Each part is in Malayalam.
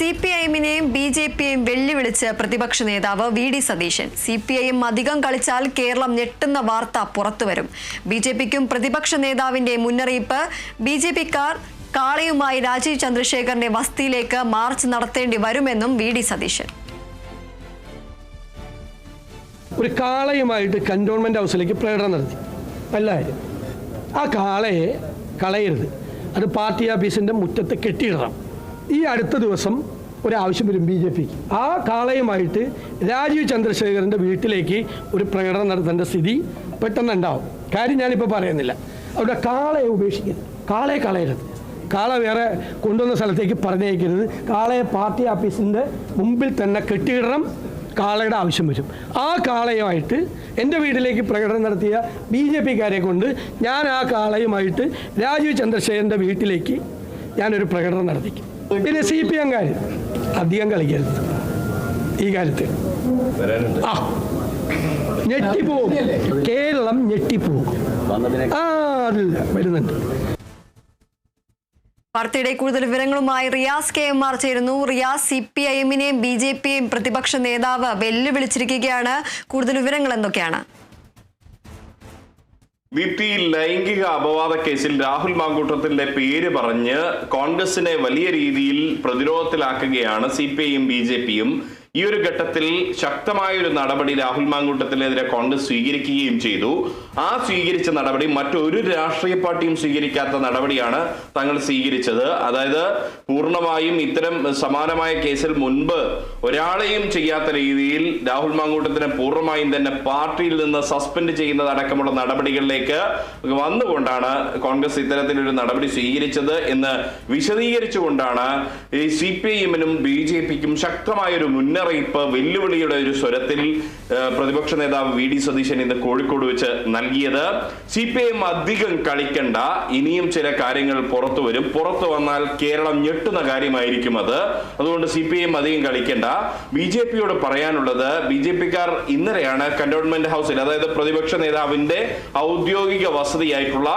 സിപിഐഎമ്മിനെയും ബിജെപിയെയും വെല്ലുവിളിച്ച് പ്രതിപക്ഷ നേതാവ് വി.ഡി. സതീശൻ. സിപിഐഎം അധികം കളിച്ചാൽ കേരളം ഞെട്ടുന്ന വാർത്ത പുറത്തുവരും. ബിജെപിക്കും പ്രതിപക്ഷ നേതാവിന്റെ മുന്നറിയിപ്പ്. ബിജെപിക്കാർ കാളയുമായി രാജീവ് ചന്ദ്രശേഖറിന്റെ വസതിയിലേക്ക് മാർച്ച് നടത്തേണ്ടി വരുമെന്നും വി.ഡി. സതീശൻ. ഒരു കാളയുമായിട്ട് കന്റോൺമെന്റ് ഹൗസിലേക്ക് പ്രകടനം നടത്തി. എല്ലാവരും ആ കാളയെ കളയരുത്, അത് പാർട്ടി ഓഫീസിന്റെ മുറ്റത്ത് കെട്ടിയിടണം. ഈ അടുത്ത ദിവസം ഒരാവശ്യം വരും ബി ജെ പിക്ക്. ആ കാളയുമായിട്ട് രാജീവ് ചന്ദ്രശേഖറിൻ്റെ വീട്ടിലേക്ക് ഒരു പ്രകടനം നടത്തേണ്ട സ്ഥിതി പെട്ടെന്നുണ്ടാവും. കാര്യം ഞാനിപ്പോൾ പറയുന്നില്ല. അവിടെ കാളയെ ഉപേക്ഷിക്കരുത്, കാളയെ കളയരുത്, കാള വേറെ കൊണ്ടുവന്ന സ്ഥലത്തേക്ക് പറഞ്ഞയക്കരുത്. കാളയെ പാർട്ടി ഓഫീസിൻ്റെ മുമ്പിൽ തന്നെ കെട്ടിയിടണം. കാളയുടെ ആവശ്യം വരും. ആ കാളയുമായിട്ട് എൻ്റെ വീട്ടിലേക്ക് പ്രകടനം നടത്തിയ ബി ജെ പിക്കാരെ കൊണ്ട് ഞാൻ ആ കാളയുമായിട്ട് രാജീവ് ചന്ദ്രശേഖരൻ്റെ വീട്ടിലേക്ക് ഞാനൊരു പ്രകടനം നടത്തിക്കും. പിന്നെ CPM-കാർ അധികം കളിക്കരുത് ഈ കാര്യത്തിൽ. ഞെട്ടിപ്പോവും, കേരളം ഞെട്ടിപ്പോവും. അതില്ല, വരുന്നുണ്ട്. വാർത്തയുടെ കൂടുതൽ വിവരങ്ങളുമായി റിയാസ് KMR ചേരുന്നു. റിയാസ്, സിപിഐഎമ്മിനെയും ബിജെപിയെയും പ്രതിപക്ഷ നേതാവ് വെല്ലുവിളിച്ചിരിക്കുകയാണ്. കൂടുതൽ വിവരങ്ങൾ എന്തൊക്കെയാണ്? ലൈംഗിക അപവാദ കേസിൽ രാഹുൽ മാങ്കൂട്ടത്തിന്റെ പേര് പറഞ്ഞ് കോൺഗ്രസിനെ വലിയ രീതിയിൽ പ്രതിരോധത്തിലാക്കുകയാണ് സിപിഐയും ബിജെപിയും. ഈ ഒരു ഘട്ടത്തിൽ ശക്തമായ ഒരു നടപടി രാഹുൽ മാങ്കൂട്ടത്തിനെതിരെ കോൺഗ്രസ് സ്വീകരിക്കുകയും ചെയ്തു. ആ സ്വീകരിച്ച നടപടി മറ്റൊരു രാഷ്ട്രീയ പാർട്ടിയും സ്വീകരിക്കാത്ത നടപടിയാണ് തങ്ങൾ സ്വീകരിച്ചത്. അതായത് പൂർണ്ണമായും ഇത്തരം സമാനമായ കേസിൽ മുൻപ് ഒരാളെയും ചെയ്യാത്ത രീതിയിൽ രാഹുൽ മാങ്കൂട്ടത്തിനെ പൂർണ്ണമായും തന്നെ പാർട്ടിയിൽ നിന്ന് സസ്പെൻഡ് ചെയ്യുന്നതടക്കമുള്ള നടപടികളിലേക്ക് വന്നുകൊണ്ടാണ് കോൺഗ്രസ് ഇത്തരത്തിലൊരു നടപടി സ്വീകരിച്ചത് എന്ന് വിശദീകരിച്ചുകൊണ്ടാണ് ഈ CPIM-നും BJP-ക്കും ശക്തമായൊരു മുന്നറിയിപ്പ്, വെല്ലുവിളിയുടെ ഒരു സ്വരത്തിൽ പ്രതിപക്ഷ നേതാവ് വി.ഡി. സതീശൻ ഇന്ന് കോഴിക്കോട് വെച്ച് നൽകിയത്. CPIM അധികം കളിക്കണ്ട, ഇനിയും ചില കാര്യങ്ങൾ പുറത്തു വരും, പുറത്തു വന്നാൽ കേരളം ഞെട്ടുന്ന കാര്യമായിരിക്കും അത്. അതുകൊണ്ട് CPIM അധികം കളിക്കണ്ട. BJP-യോട് പറയാനുള്ളത്, BJP-ക്കാർ ഇന്നലെയാണ് കന്റോൺമെന്റ് ഹൗസിൽ, അതായത് പ്രതിപക്ഷ നേതാവിന്റെ ഔദ്യോഗിക വസതിയായിട്ടുള്ള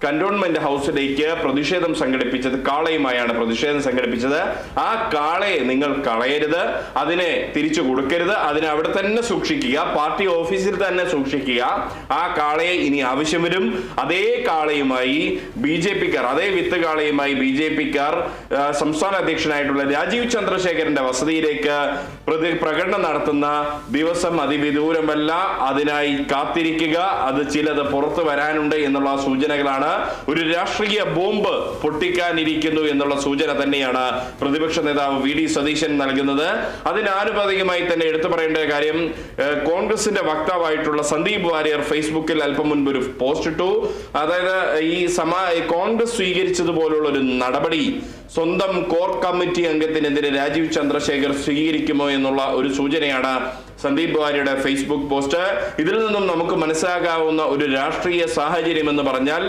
കന്റോൺമെന്റ് ഹൗസിലേക്ക് പ്രതിഷേധം സംഘടിപ്പിച്ചത്. കാളയുമായാണ് പ്രതിഷേധം സംഘടിപ്പിച്ചത്. ആ കാളയെ നിങ്ങൾ കളയരുത്, അതിനെ തിരിച്ചു കൊടുക്കരുത്, അതിനെ അവിടെ തന്നെ സൂക്ഷിക്കുക, പാർട്ടി ഓഫീസിൽ തന്നെ സൂക്ഷിക്കുക. ആ കാളയെ ഇനി ആവശ്യം വരും. അതേ കാളയുമായി BJP-ക്കാർ, അതേ വിത്ത് കാളയുമായി BJP-ക്കാർ സംസ്ഥാന അധ്യക്ഷനായിട്ടുള്ള രാജീവ് ചന്ദ്രശേഖരന്റെ വസതിയിലേക്ക് പ്രകടനം നടത്തുന്ന ദിവസം അതിവിദൂരമല്ല. അതിനായി കാത്തിരിക്കുക. അത് ചിലത് പുറത്തു വരാനുണ്ട് എന്നുള്ള സൂചനകളാണ്. ഒരു രാഷ്ട്രീയ ബോംബ് പൊട്ടിക്കാനിരിക്കുന്നു എന്നുള്ള സൂചന തന്നെയാണ് പ്രതിപക്ഷ നേതാവ് വി.ഡി. സതീശൻ നൽകുന്നത്. അതിനാനുപാതികമായി തന്നെ എടുത്തു പറയേണ്ട കാര്യം, കോൺഗ്രസിന്റെ വക്താവായിട്ടുള്ള സന്ദീപ് വാര്യർ ഫേസ്ബുക്കിൽ അല്പം മുൻപ് ഒരു പോസ്റ്റ് ഇട്ടു. അതായത് കോൺഗ്രസ് സ്വീകരിച്ചതുപോലുള്ള ഒരു നടപടി സ്വന്തം കോർ കമ്മിറ്റി അംഗത്തിനെതിരെ രാജീവ് ചന്ദ്രശേഖർ സ്വീകരിക്കുമോ എന്നുള്ള ഒരു സൂചനയാണ് സന്ദീപ് വാര്യയുടെ ഫേസ്ബുക്ക് പോസ്റ്റ്. ഇതിൽ നിന്നും നമുക്ക് മനസ്സിലാക്കാവുന്ന ഒരു രാഷ്ട്രീയ സാഹചര്യം എന്ന് പറഞ്ഞാൽ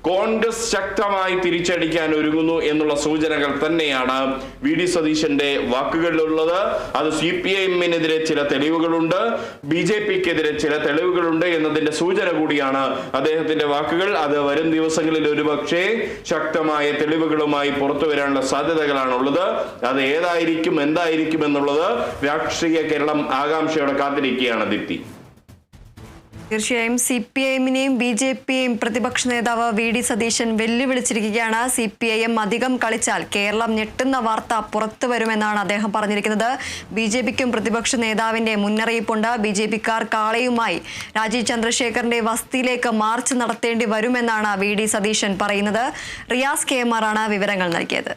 കോൺഗ്രസ് ശക്തമായി തിരിച്ചടിക്കാൻ ഒരുങ്ങുന്നു എന്നുള്ള സൂചനകൾ തന്നെയാണ് വി.ഡി. സതീശന്റെ വാക്കുകളിലുള്ളത്. അത് CPIM-നെതിരെ ചില തെളിവുകളുണ്ട്, BJP-ക്കെതിരെ ചില തെളിവുകളുണ്ട് എന്നതിന്റെ സൂചന കൂടിയാണ് അദ്ദേഹത്തിന്റെ വാക്കുകൾ. അത് വരും ദിവസങ്ങളിൽ ഒരുപക്ഷെ ശക്തമായ തെളിവുകളുമായി പുറത്തു വരാനുള്ള സാധ്യതകളാണുള്ളത്. അത് ഏതായിരിക്കും, എന്തായിരിക്കും എന്നുള്ളത് രാഷ്ട്രീയ കേരളം ആകാംക്ഷയോടെ കാത്തിരിക്കുകയാണ്. ദീപ്തി, തീർച്ചയായും CPIM-നെയും BJP-യെയും പ്രതിപക്ഷ നേതാവ് വി.ഡി. സതീശൻ വെല്ലുവിളിച്ചിരിക്കുകയാണ്. CPIM അധികം കളിച്ചാൽ കേരളം ഞെട്ടുന്ന വാർത്ത പുറത്തു വരുമെന്നാണ് അദ്ദേഹം പറഞ്ഞിരിക്കുന്നത്. BJP-ക്കും പ്രതിപക്ഷ നേതാവിന്റെ മുന്നറിയിപ്പുണ്ട്. BJP-ക്കാർ കാളയുമായി രാജീവ് ചന്ദ്രശേഖറിന്റെ വസതിയിലേക്ക് മാർച്ച് നടത്തേണ്ടി വരുമെന്നാണ് വി.ഡി. സതീശൻ പറയുന്നത്. റിയാസ് KMR ആണ് വിവരങ്ങൾ നൽകിയത്.